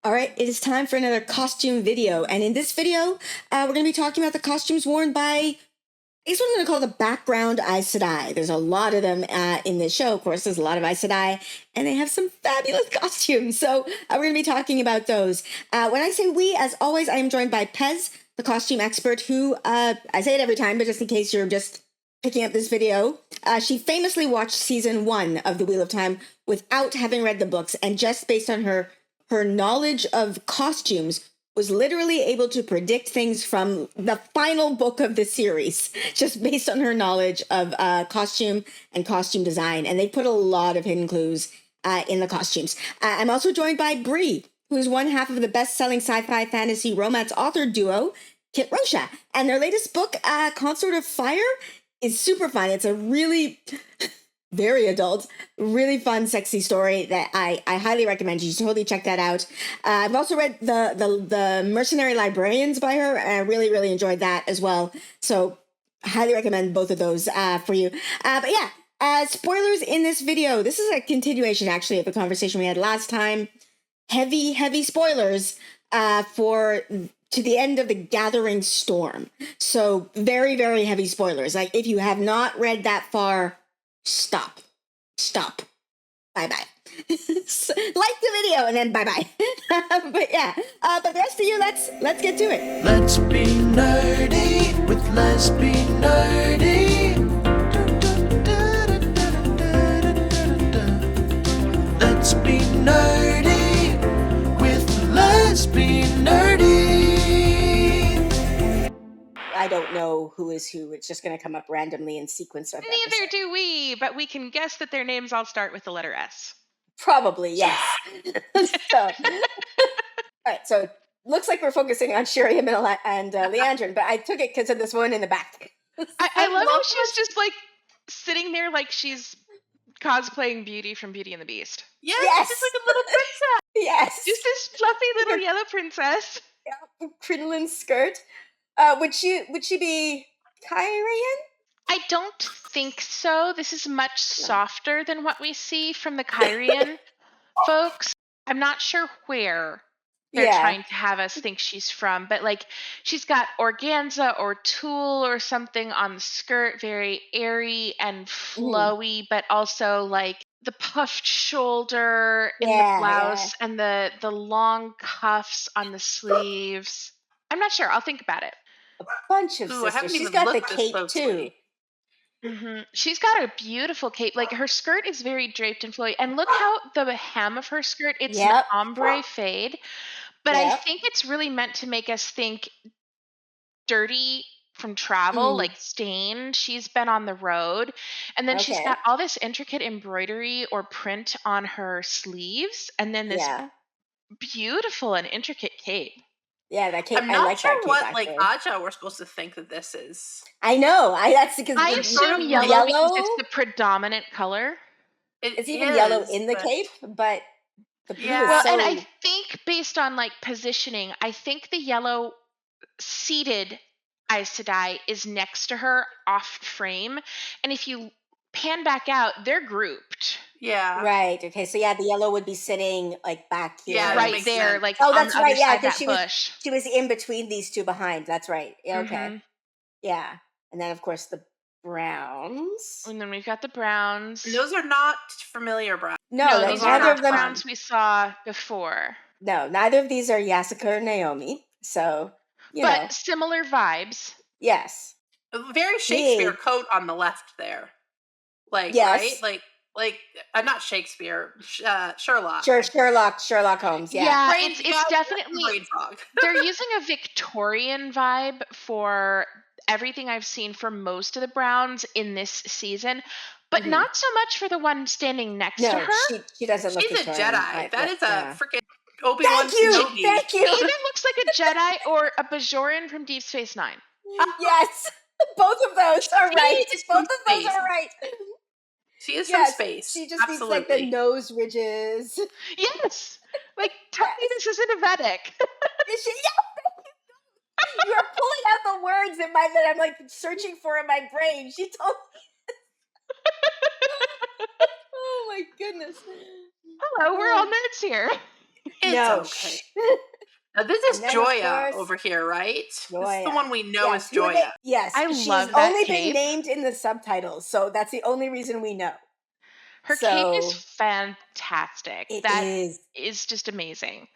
All right, it is time for another costume video. And in this video, we're going to be talking about the costumes worn by, I guess what I'm going to call the background Aes Sedai. There's a lot of them in this show. Of course, there's a lot of Aes Sedai, and they have some fabulous costumes. So we're going to be talking about those. When I say we, as always, I am joined by Pez, the costume expert, who, I say it every time, but just in case you're just picking up this video, she famously watched season 1 of The Wheel of Time without having read the books, and just based on her knowledge of costumes was literally able to predict things from the final book of the series, just based on her knowledge of costume and costume design. And they put a lot of hidden clues in the costumes. I'm also joined by Bree, who is one half of the best-selling sci-fi fantasy romance author duo, Kit Rosha. And their latest book, Consort of Fire, is super fun. It's a really very adult, really fun, sexy story that I highly recommend. You should totally check that out. I've also read the Mercenary Librarians by her, and I really, really enjoyed that as well. So highly recommend both of those for you. But yeah, spoilers in this video. This is a continuation, actually, of the conversation we had last time. Heavy, heavy spoilers to the end of the Gathering Storm. So very, very heavy spoilers. Like, if you have not read that far, stop. Bye-bye. Like the video and then bye-bye. But yeah, but the rest of you, let's get to it. Let's be nerdy with Let's Be Nerdy. Let's be nerdy with Let's Be Nerdy. I don't know who is who. It's just going to come up randomly in sequence of Neither episode. do we, but we can guess that their names all start with the letter S. Probably, yes. So, all right, so looks like we're focusing on Shiri and Leandrin, but I took it because of this one in the back. I love how she's just like sitting there like she's cosplaying Beauty from Beauty and the Beast. Yes. She's like a little princess. Yes. Just this fluffy little yellow princess. Yeah, crinoline skirt. Would she be Kyrian? I don't think so. This is much softer than what we see from the Kyrian folks. I'm not sure where they're trying to have us think she's from, but like she's got organza or tulle or something on the skirt, very airy and flowy, but also like the puffed shoulder in the blouse and the long cuffs on the sleeves. I'm not sure. I'll think about it. A bunch of sisters. She's got the cape too. Mm-hmm. She's got a beautiful cape. Like her skirt is very draped and flowy. And look how the hem of her skirt, it's an ombre fade. But I think it's really meant to make us think dirty from travel, like stained. She's been on the road. And then she's got all this intricate embroidery or print on her sleeves. And then this beautiful and intricate cape. Yeah, that cape. I'm not like sure that cape, what actually. Aja we're supposed to think that this is. I know. That's because I assume yellow because it's the predominant color. It's even yellow in the cape, but the blue is so... and I think based on like positioning, I think the yellow seated Aes Sedai is next to her off frame, and if you pan back out, they're grouped. Yeah. Right. Okay. So the yellow would be sitting like back here. Yeah, right there. Sense. Like that's on the right. other Yeah, side of that bush. She was in between these two behind. That's right. Yeah, okay. Mm-hmm. Yeah, and then of course the browns. And then we've got the browns. Those are not familiar browns. No, these are not the browns we saw before. No, neither of these are Yasica or Naomi. So, but similar vibes. Yes. A very Shakespeare coat on the left there. Like, right? Like not Shakespeare, Sherlock. Sherlock Holmes. Yeah, it's definitely. They're using a Victorian vibe for everything I've seen for most of the Browns in this season, but not so much for the one standing next to her. She doesn't look. She's Victorian, a Jedi. right? That is a freaking Obi-Wan Kenobi. Thank you. It even looks like a Jedi or a Bajoran from Deep Space Nine. Yes, both of those are right. Both of those are right. She is from space. She just needs like the nose ridges. Yes. Like, tell me this isn't a Vedic. You are pulling out the words that I'm like searching for in my brain. She told me. Oh my goodness. Hello, we're all nerds here. okay. Now this is Joya over here, right? Joya. This is the one we know is Joya. She's only been named in the subtitles, so that's the only reason we know. Her cape is fantastic. That is just amazing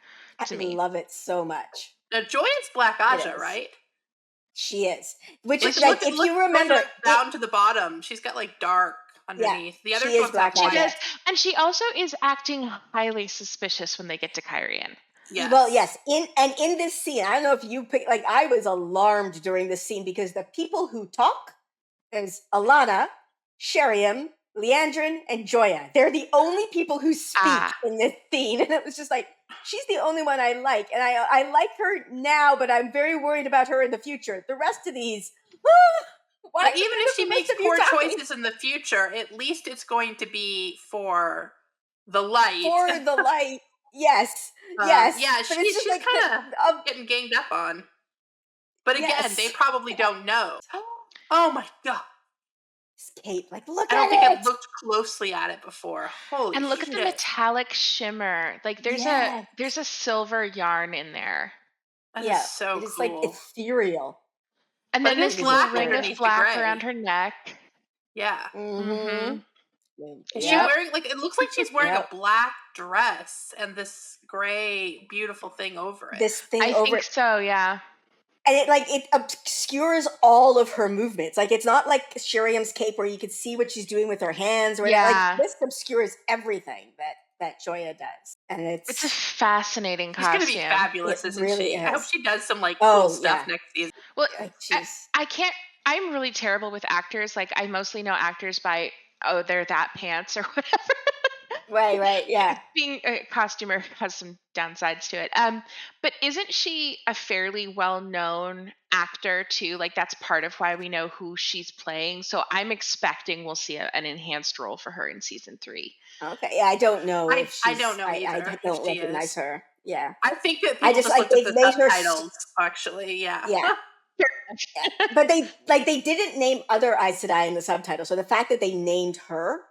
to me. I love it so much. Now Joya's Black Aja, right? She is. Which is like, if you remember down to the bottom, she's got like dark underneath. The other one's Black Aja. She does, and she also is acting highly suspicious when they get to Kyrian. Yes. Well, yes. In this scene, I don't know if you pick, like, I was alarmed during this scene because the people who talk is Alana, Sheriam, Leandrin, and Joya. They're the only people who speak in this scene. And it was just like, she's the only one I like. And I like her now, but I'm very worried about her in the future. The rest of these, even if she makes poor choices in the future, at least it's going to be for the light. For the light. Yes. Yeah, she's like kind of getting ganged up on. But again, they probably don't know. Oh my God. Cape, like, look at it. I don't think I've looked closely at it before. Holy And look at the metallic shimmer. Like there's a silver yarn in there. That is so cool. It's like ethereal. And then this little ring of black around her neck. Yeah. Mm-hmm. Is she wearing, like, it looks like she's wearing a black dress and this gray beautiful thing over it. I think so, yeah. And it obscures all of her movements. Like, it's not like Sheriam's cape where you could see what she's doing with her hands. Or like, this obscures everything that Joya does. And it's a fascinating costume. It's going to be fabulous, isn't she? I hope she does some, like, cool stuff next season. Well, I can't, I'm really terrible with actors. Like, I mostly know actors by, oh, they're that pants or whatever. Right, yeah. Being a costumer has some downsides to it. But isn't she a fairly well-known actor too? Like, that's part of why we know who she's playing. So I'm expecting we'll see an enhanced role for her in season 3. Okay, yeah, I don't know. I don't know either. I don't recognize her. Yeah, I think that people just looked at the subtitles. Actually, yeah. Yeah. But they didn't name other Aes Sedai in the subtitle, so the fact that they named her,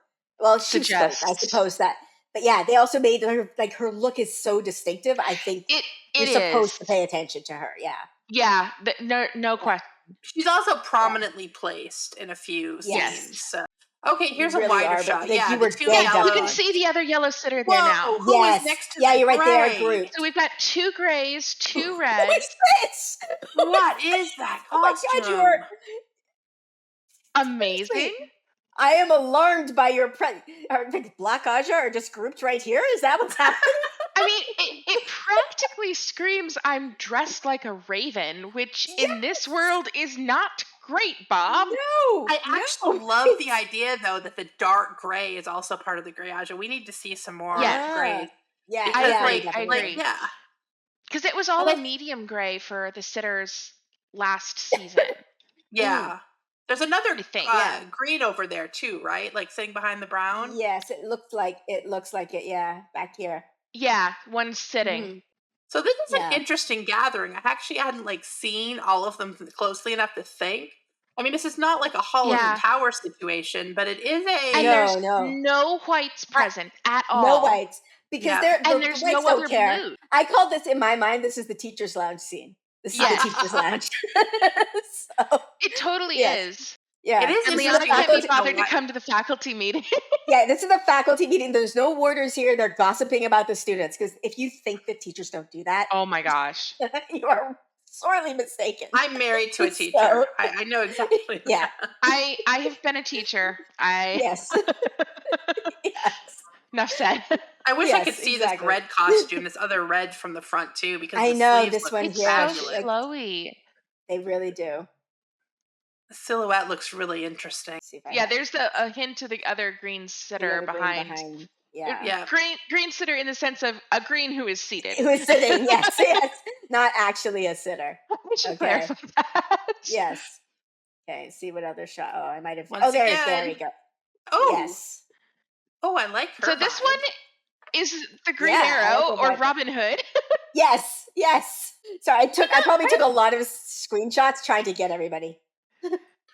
well, she spoke, I suppose that. But yeah, they also made her, like, her look is so distinctive. I think you're supposed to pay attention to her. Yeah. Yeah. No question. She's also prominently placed in a few scenes. So. Okay, here's a wider shot. Yeah, you can see the other yellow sitter there now. Who is next to you're right there, group. So we've got 2 grays, 2 reds. Who is this? What is that costume? Oh my God, you are amazing. I am alarmed by your Black Aja are just grouped right here. Is that what's happening? I mean, it practically screams I'm dressed like a raven, which in this world is not great, Bob. No. I actually love the idea, though, that the dark gray is also part of the gray Aja. We need to see some more gray. Yeah, I agree. Yeah. Because it was all a medium gray for the sitters last season. Yeah. There's another green over there too, right? Like sitting behind the brown. Yes, it looks like it. Yeah, back here. Yeah, one sitting. Mm-hmm. So this is an interesting gathering. I actually hadn't seen all of them closely enough to think. I mean, this is not like a Holland Tower situation, but it is a. And there's no whites present at all. No whites, because there's no other blue. I call this, in my mind, this is the teacher's lounge scene. This is the teacher's lounge. It totally is. Yeah, it is. And Leona can't be bothered to come to the faculty meeting. Yeah, this is the faculty meeting. There's no warders here. They're gossiping about the students. Because if you think that teachers don't do that, oh my gosh, you are sorely mistaken. I'm married to a teacher. I know exactly. Yeah, I have been a teacher. Yes. Yes. Enough said. I wish I could see this red costume, this other red from the front too, because I know this one here. So flowy. They really do. The silhouette looks really interesting. Yeah, there's a hint to the other green sitter behind. Yeah. Green sitter in the sense of a green who is seated. Who is sitting, yes. Not actually a sitter. We should clarify that. Yes. Okay, see what other shot. Oh, I might have. There we go. Oh. Yes. Oh, I like her. So this one is the Green Arrow or Robin Hood. Yes. Sorry, I probably took a lot of screenshots trying to get everybody.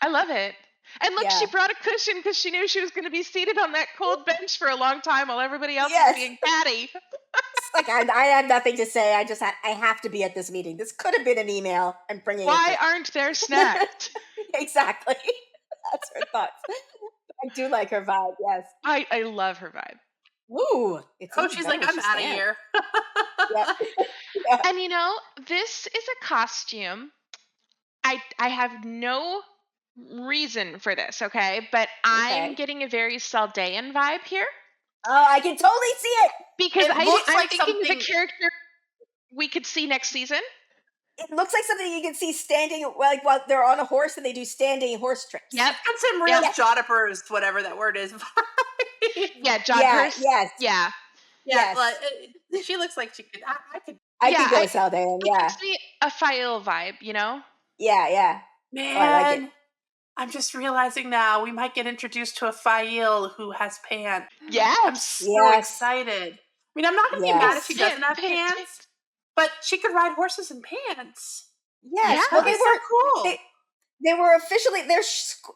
I love it. And look, she brought a cushion because she knew she was going to be seated on that cold bench for a long time while everybody else was being catty. It's like I had nothing to say. I have to be at this meeting. This could have been an email. I'm bringing Why aren't there snacks? Exactly. That's her thoughts. I do like her vibe. Yes. I love her vibe. Ooh. She's like, I'm out of here. And you know, this is a costume. I have no reason for this, okay? But I'm getting a very Saldean vibe here. Oh, I can totally see it. Because I'm thinking of a character we could see next season. It looks like something you can see standing, while they're on a horse and they do standing horse tricks. Yep. And some real jodhpurs, whatever that word is. Yeah, jodhpurs. Yes. Yeah. Yes. Like, she looks like she could. I could go Saldean. Yeah. It gives me a Fael vibe, you know? Yeah. Man, I like it. I'm just realizing now we might get introduced to a Fael who has pants. Yes. I'm so excited. I mean, I'm not going to be mad if she doesn't have pants, but she could ride horses in pants. Yes. Well, they were so cool. They were officially, their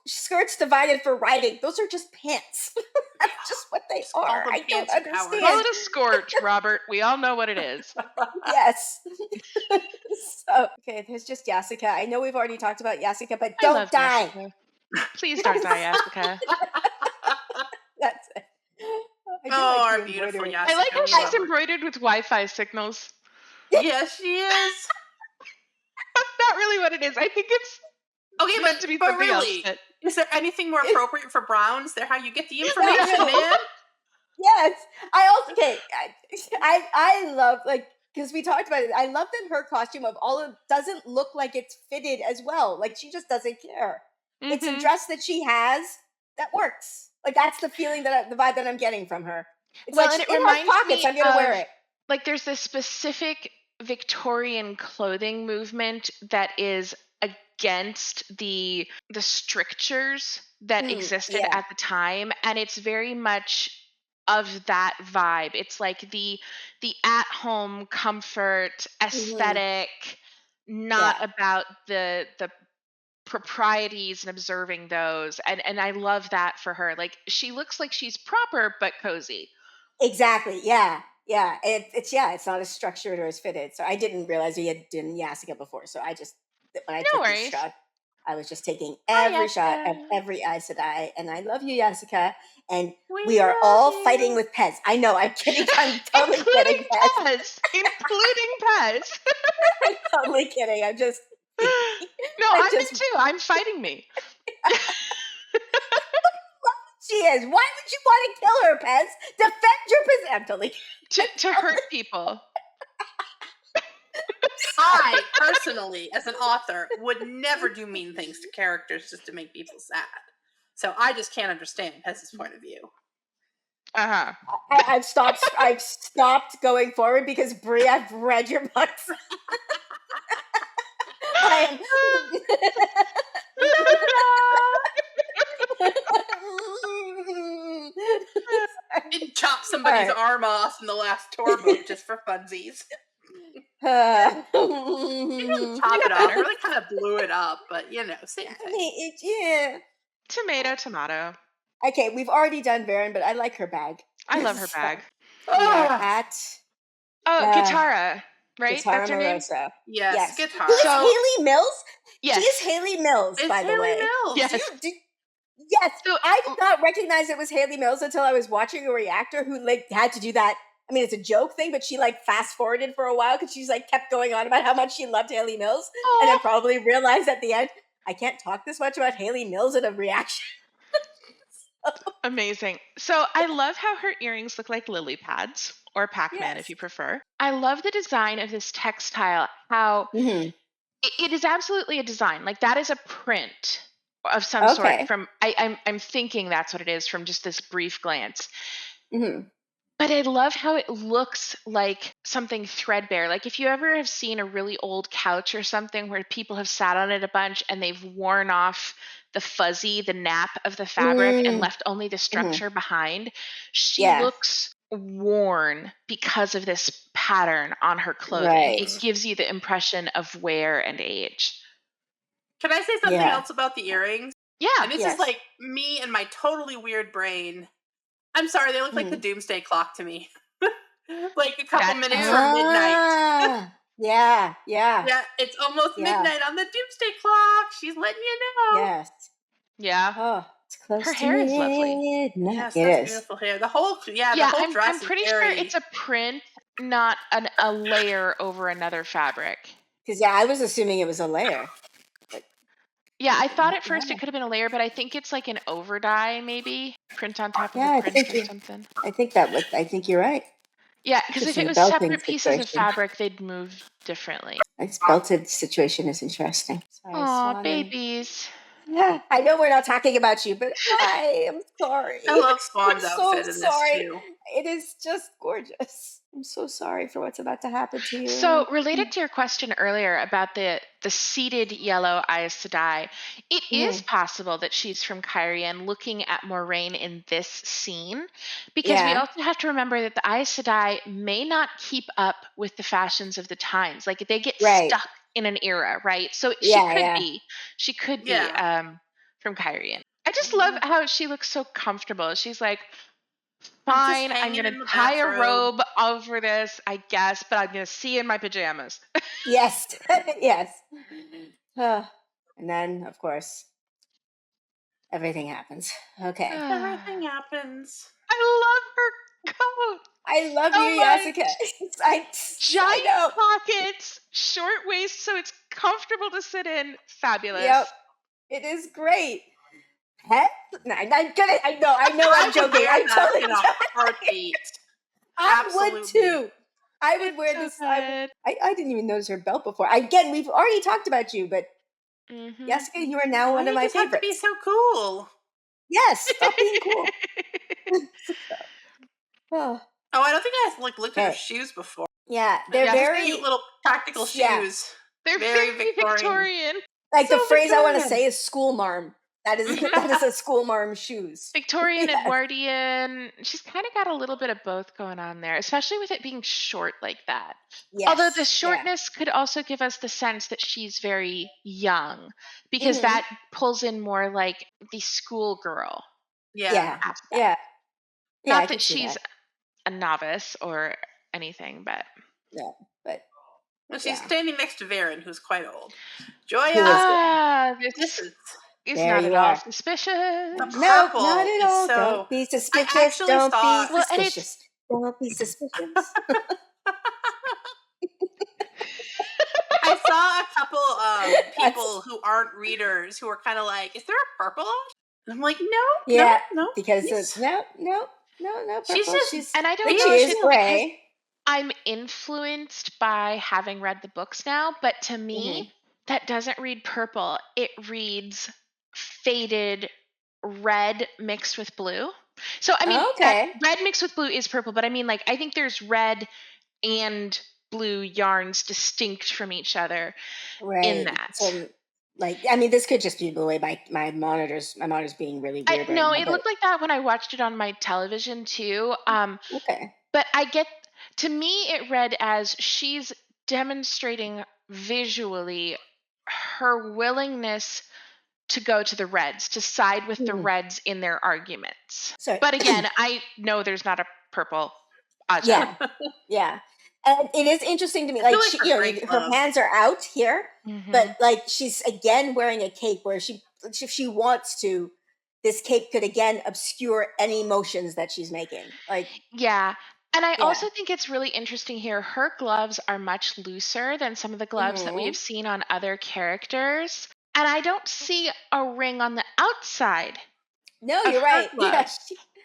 skirts divided for riding. Those are just pants. That's just what they are. I don't understand. Call it a skirt, Robert. We all know what it is. Yes. So, okay, there's just Yasica. I know we've already talked about Yasica, but don't die. Yasica. Please don't die, Yasica. That's it. Our beautiful Yasica. I like how she's embroidered with Wi-Fi signals. Yes, she is. That's not really what it is. I think it's meant to be something else. Is there anything more appropriate for Brown? Is there how you get the information, man? Yes. I love, because we talked about it, I love that her costume doesn't look like it's fitted as well. Like, she just doesn't care. Mm-hmm. It's a dress that she has that works. Like, that's the feeling the vibe that I'm getting from her. It's and it reminds pockets, I'm going to wear it. Like, there's this specific Victorian clothing movement that is against the strictures that existed at the time, and it's very much of that vibe. It's like the at-home comfort aesthetic, not about the proprieties and observing those, and I love that for her. Like, she looks like she's proper but cozy. Exactly. It's not as structured or as fitted. So I didn't realize we had done Yasica before. So I just, when I took this shot, I was just taking every shot of every Aes Sedai. And I love you, Yasica. And we are all fighting with Pez. I know, I'm kidding. I'm totally kidding, Pez. Including Pez. I'm totally kidding. I'm just... No, I'm in too. I'm fighting me. She is. Why would you want to kill her, Pez? Defend your position. I'm totally to hurt people. I personally, as an author, would never do mean things to characters just to make people sad. So I just can't understand Pez's point of view. I've stopped going forward because Bree, I've read your books. I Didn't chop somebody's arm off in the last tour book just for funsies. Chop it off. Really kind of blew it up, but same thing. Tomato. Okay, we've already done Varen, but I like her bag. I love her bag. We are at Katara, right? Katara That's her name. Moroso. Yes, Katara. Who is Haley Mills? Yes. She is Haley Mills, by the way. Mills. Yes. Yes. So, I did not recognize it was Haley Mills until I was watching a reactor who had to do that. I mean, it's a joke thing, but she fast forwarded for a while because she's kept going on about how much she loved Haley Mills, and then probably realized at the end, I can't talk this much about Haley Mills in a reaction. Amazing. So I love how her earrings look like lily pads, or Pac-Man if you prefer. I love the design of this textile. How it is absolutely a design. Like, that is a print of some sort. From I'm thinking that's what it is from just this brief glance. But I love how it looks like something threadbare. Like, if you ever have seen a really old couch or something where people have sat on it a bunch and they've worn off the nap of the fabric and left only the structure behind, she looks worn because of this pattern on her clothing. Right. It gives you the impression of wear and age. Can I say something else about the earrings? Yeah. And this is like me and my totally weird brain. I'm sorry, they look like the doomsday clock to me. Like a couple minutes from midnight. Yeah. Yeah, it's almost midnight on the doomsday clock. She's letting you know. Yes. Yeah. Oh, it's close Her to hair is lovely. midnight. Yes, it that's is. beautiful hair. The whole Yeah, the whole dress I'm pretty is sure very... it's a print, not a layer over another fabric. Because I was assuming it was a layer. Yeah, I thought at first it could have been a layer, but I think it's like an over dye, maybe print on top of a print or something. I think you're right. Yeah, because if it was separate pieces of fabric, they'd move differently. This belted situation is interesting. Aw, babies. Yeah, I know we're not talking about you, but I am sorry. I love Swan's I'm outfit so in this sorry. too. It is just gorgeous. I'm so sorry for what's about to happen to you. So, related to your question earlier about the seated yellow Aes Sedai, it is possible that she's from Kyrian looking at Moraine in this scene, because we also have to remember that the Aes Sedai may not keep up with the fashions of the times. Like, they get stuck in an era, right? So she could be from Kyrian. I just love how she looks so comfortable. She's like, fine, I'm going to tie a robe over this, I guess, but I'm going to see in my pajamas. Yes. And then, of course, everything happens. Okay. Everything happens. I love her coat. I love you, Yasica. Giant pockets, short waist, so it's comfortable to sit in. Fabulous. Yep. It is great. I know I'm joking. I'm totally in a heartbeat. I would too. I would wear this. I didn't even notice her belt before. Again, we've already talked about you, but Yasica, you are now one of my favorites. Have to be so cool. Yes, stop being cool. Oh, I don't think I looked at her shoes before. Yeah, they're very cute little practical shoes. They're very Victorian. Like the phrase I want to say is school marm. That is a school marm shoes. Victorian, Edwardian. She's kind of got a little bit of both going on there, especially with it being short like that. Yes, although the shortness could also give us the sense that she's very young, because that pulls in more like the schoolgirl. Yeah. Not that she's a novice or anything, but well, she's standing next to Varen, who's quite old. Joya, this is not at all suspicious. No, not at all. Don't be suspicious. Don't be suspicious. Don't be suspicious. I saw a couple of people who aren't readers who were kind of like, "Is there a purple?" I'm like, "No, no, because it's no purple. She's and I don't know if it's gray. I'm influenced by having read the books now, but to me, that doesn't read purple. It reads faded red mixed with blue. So, I mean, red mixed with blue is purple, but I mean, like, I think there's red and blue yarns distinct from each other in that. So, like, I mean, this could just be the way my monitors being really weird. No, it looked like that when I watched it on my television too. But to me, it read as she's demonstrating visually her willingness to go to the Reds, to side with the Reds in their arguments. But again, I know there's not a purple Aja. Yeah. And it is interesting to me, like, her hands are out here, but like she's again wearing a cape where if she wants to, this cape could again obscure any motions that she's making. Like, and I also think it's really interesting here. Her gloves are much looser than some of the gloves that we have seen on other characters. And I don't see a ring on the outside. No, you're right.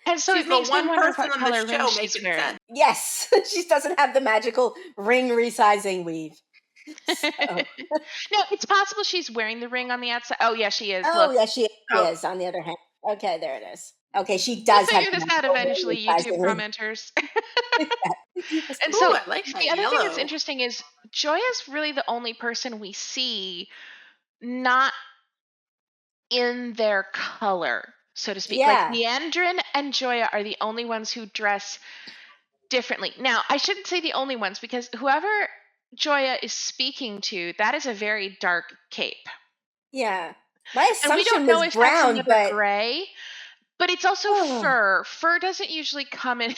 And so it makes me wonder what color ring she's wearing. Yes, she doesn't have the magical ring resizing weave. No, it's possible she's wearing the ring on the outside. Oh, yeah, she is. Oh, yeah, she is, on the other hand. Okay, there it is. Okay, she does we'll figure this out eventually, YouTube commenters. And so the other thing that's interesting is Joya's really the only person we see not in their color, so to speak. Like Leandrin and Joya are the only ones who dress differently. Now, I shouldn't say the only ones, because whoever Joya is speaking to, that is a very dark cape. Yeah. My And we don't assumption know was if that's brown, another but gray, but it's also fur. Fur doesn't usually come in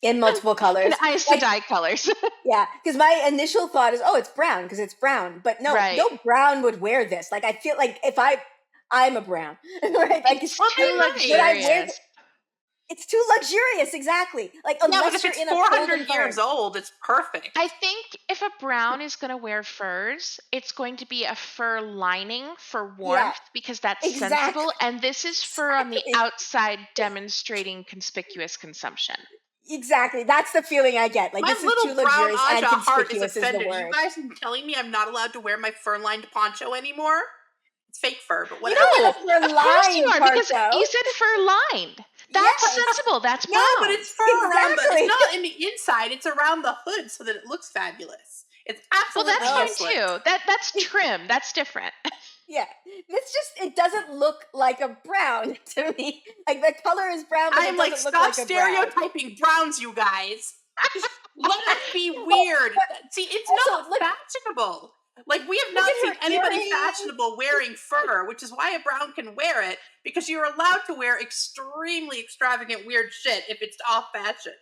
in multiple colors. Aes Like, Sedai colors. yeah, because my initial thought is, oh, it's brown because it's brown. But no, Right. no brown would wear this. Like, I feel like if I'm a brown, right? Like, It's Well, too they're nice. would I wear? luxurious. It's too luxurious, exactly. Like, Yeah, but unless if you're it's in a 400 cold years old, it's perfect. I think if a brown is going to wear furs, it's going to be a fur lining for warmth because that's exactly. sensible. And this is fur on the Exactly. outside demonstrating conspicuous consumption. Exactly. That's the feeling I get. Like, My this is too little brown luxurious and Aja heart is conspicuous is the offended. You word. guys are telling me I'm not allowed to wear my fur-lined poncho anymore? It's fake fur, but You whatever. know, Of course you are, because you said fur lined. That's Yes. sensible. That's brown. Yeah, but it's fur around the, Exactly. it's not in the inside, it's around the hood so that it looks fabulous. It's well, absolutely that's fine useless. too. That's trim. That's different. Yeah, it doesn't look like a brown to me. Like, the color is brown, but I'm it like, doesn't look stop like a brown. stereotyping browns, you guys. Let it be weird. See, it's also, not fashionable. Like, we have not at seen her anybody earrings. fashionable wearing fur, which is why a brown can wear it, because you're allowed to wear extremely extravagant, weird shit if it's off fashion.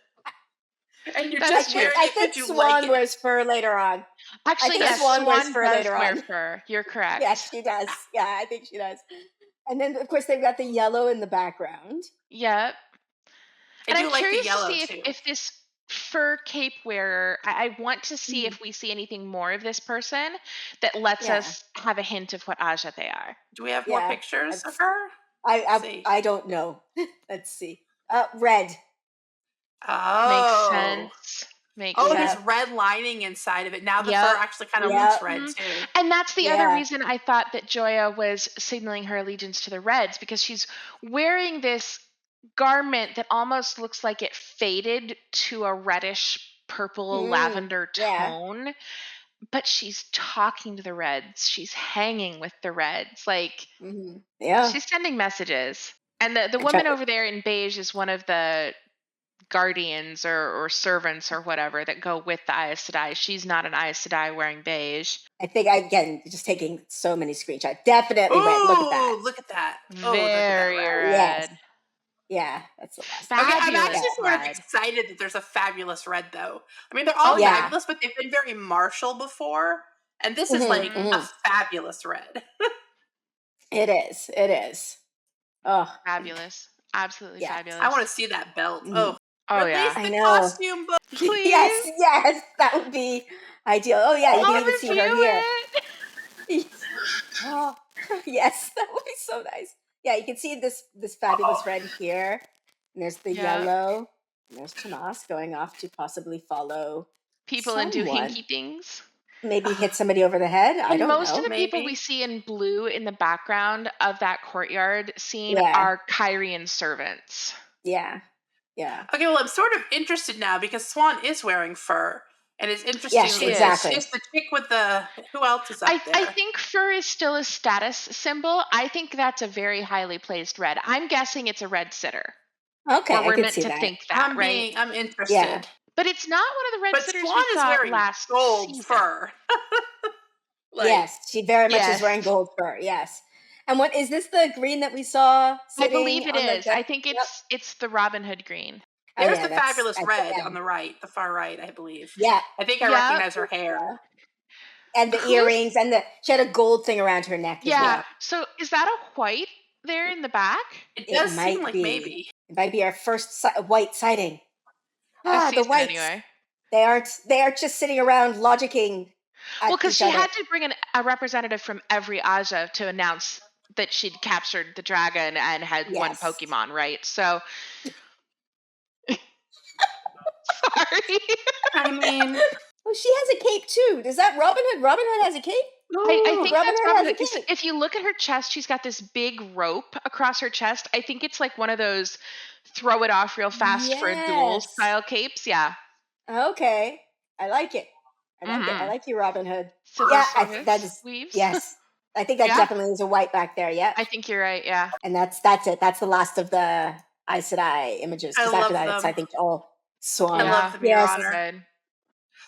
And you're just wearing I it think because you Swan like it. wears fur later on. Actually, think yes, Swan wears Swan fur does later wear on. fur. You're correct. Yes, she does. Yeah, I think she does. And then, of course, they've got the yellow in the background. Yep. I do I'm like the curious to yellow, see too. if this fur cape wearer, I want to see Mm. if we see anything more of this person that lets Yeah. us have a hint of what Aja they are. Do we have more Yeah, pictures let's of her? I don't know. Let's see. Red. Oh. Makes sense. Makes Oh, sense. there's red lining inside of it. Now the Yep. fur actually kind of Yep. looks red, Mhm. too. And that's the other Yeah. reason I thought that Joya was signaling her allegiance to the Reds, because she's wearing this garment that almost looks like it faded to a reddish purple lavender yeah. tone, but she's talking to the Reds. She's hanging with the Reds. Like, Yeah. she's sending messages. And the woman over there in beige is one of the guardians or servants or whatever that go with the Aes Sedai. She's not an Aes Sedai wearing beige. I think, again, just taking so many screenshots. Definitely red. Look at that. Look at that. Very red. Yes. Yeah, that's the last. Okay, I'm Fabulous actually sort of red. excited that there's a fabulous red, though. I mean, they're all yeah. fabulous, but they've been very martial before. And this is like a fabulous red. It is. It is. Oh, Fabulous. Absolutely fabulous. I want to see that belt. Mhm. Oh, Release yeah. the I know. costume book, please. Yes, that would be ideal. Oh yeah, you I'll can even see her review here. it. Oh, yes, that would be so nice. Yeah, you can see this fabulous red here. And there's the yellow. And there's Tomas going off to possibly follow People and do someone. hinky things. Maybe hit somebody over the head. I And don't most know. of the people Maybe. we see in blue in the background of that courtyard scene are Kyrian servants. Yeah. Yeah. Okay, well, I'm sort of interested now because Swan is wearing fur. And it's interesting. Yes, exactly. Is the chick with the... Who else is up there? I think fur is still a status symbol. I think that's a very highly placed red. I'm guessing it's a red sitter. Okay, Or we're I can meant see to that. think that, right? I'm interested. Yeah. But it's not one of the red But sitters Swan we is saw wearing last gold season. fur. Yes, she very much Yes. is wearing gold fur. Yes. And what is this, the green that we saw I sitting believe it on is. the I think it's the Robin Hood green. Oh, There's yeah, the that's fabulous at the red end. on the right, the far right, I believe. Yeah. I think I Yep. recognize her hair. And the Who's- earrings and she had a gold thing around her neck as Yeah. well. So is that a white there in the back? It It does might seem like be. maybe. It might be our first white sighting. This The season, whites. anyway. They aren't just sitting around logicking at Well, because each she other. had to bring a representative from every Aja to announce that she'd captured the dragon and had one Yes. Pokemon, right? So, sorry. I mean, Oh, she has a cape too. Does that Robin Hood? Robin Hood has a cape? I think Robin that's Hood Robin has a Hood. 'Cause cape. if you look at her chest, she's got this big rope across her chest. I think it's like one of those throw it off real fast for a duel Yes. style capes. Yeah. Okay. I like it. I like it. I Mhm. like you, Robin Hood. Civil Yeah, service that is weaves. yes. I think that Yeah. definitely is a white back there. Yeah. I think you're right. Yeah. And that's it. That's the last of the Aes Sedai images. I Because love after that, it's them. I think all Swan. I love them, Your Yes. Honor. Good.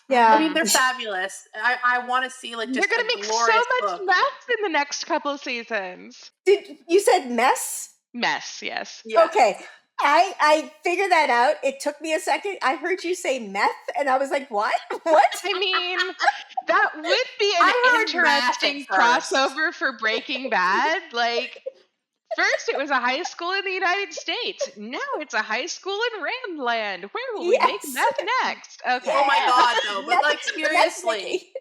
Yeah. I mean, they're fabulous. I want to see like just they're gonna a make so glorious much book. mess in the next couple seasons. Did you said mess? Mess, yes. Yes. Okay. I figured that out. It took me a second. I heard you say meth, and I was like, "What? What?" I mean, that would be an I heard meth interesting at first. crossover for Breaking Bad. Like, first it was a high school in the United States. Now it's a high school in Randland. Where will we make Yes. meth next? Okay. Oh my god, though. But like That's seriously, Nikki.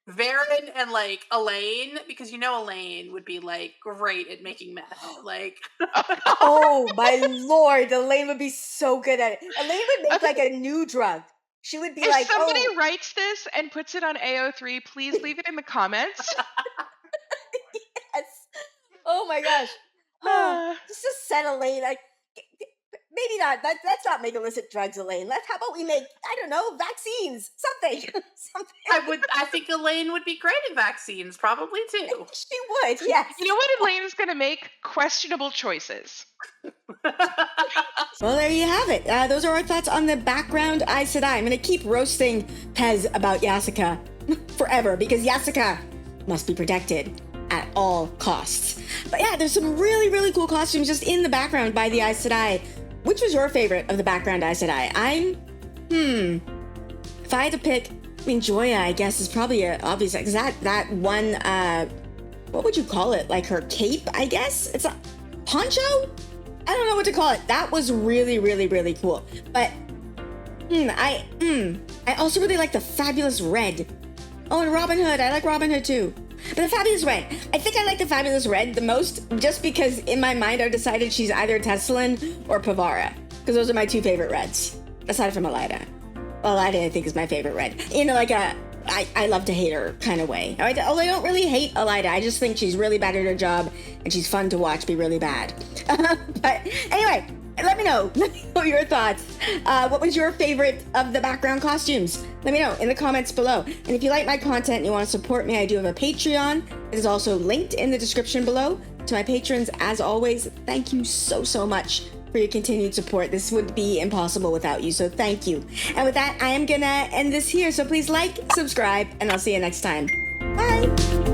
Varen and like Elaine, because you know Elaine would be like great at making meth. Like, Oh my lord, Elaine would be so good at it. Elaine would make like a new drug. She would be If like, somebody "Oh, writes this and puts it on AO3, please leave it in the comments. yes. Oh my gosh." Just to set Elaine, like maybe not. Let's not make illicit drugs, Elaine. How about we make, I don't know, vaccines, something, something. I think Elaine would be great at vaccines, probably too. She would, yes. You know what Elaine's going to make? Questionable choices. Well, there you have it. Those are our thoughts on the background Aes Sedai. I'm going to keep roasting Pez about Yasica forever because Yasica must be protected at all costs. But yeah, there's some really, really cool costumes just in the background by the Aes Sedai. Which was your favorite of the background Aes Sedai? If I had to pick, I mean, Joya, I guess, is probably a obvious, because that one, what would you call it? Like her cape, I guess? It's a poncho? I don't know what to call it. That was really, really, really cool. But, I also really like the fabulous red. Oh, and Robin Hood. I like Robin Hood too. But the Fabulous Red. I think I like the Fabulous Red the most just because in my mind I decided she's either Textile or Pavara. Because those are my two favorite reds. Aside from Elida. Well, Elida I think is my favorite red. You know, like I love to hate her kind of way. Although I don't really hate Elida. I just think she's really bad at her job and she's fun to watch be really bad. But anyway, let me know your thoughts. What was your favorite of the background costumes? Let me know in the comments below. And if you like my content and you want to support me, I do have a Patreon. It is also linked in the description below. To my patrons, as always, thank you so much for your continued support. This would be impossible without you, so thank you. And with that, I am gonna end this here. So please like, subscribe, and I'll see you next time. Bye!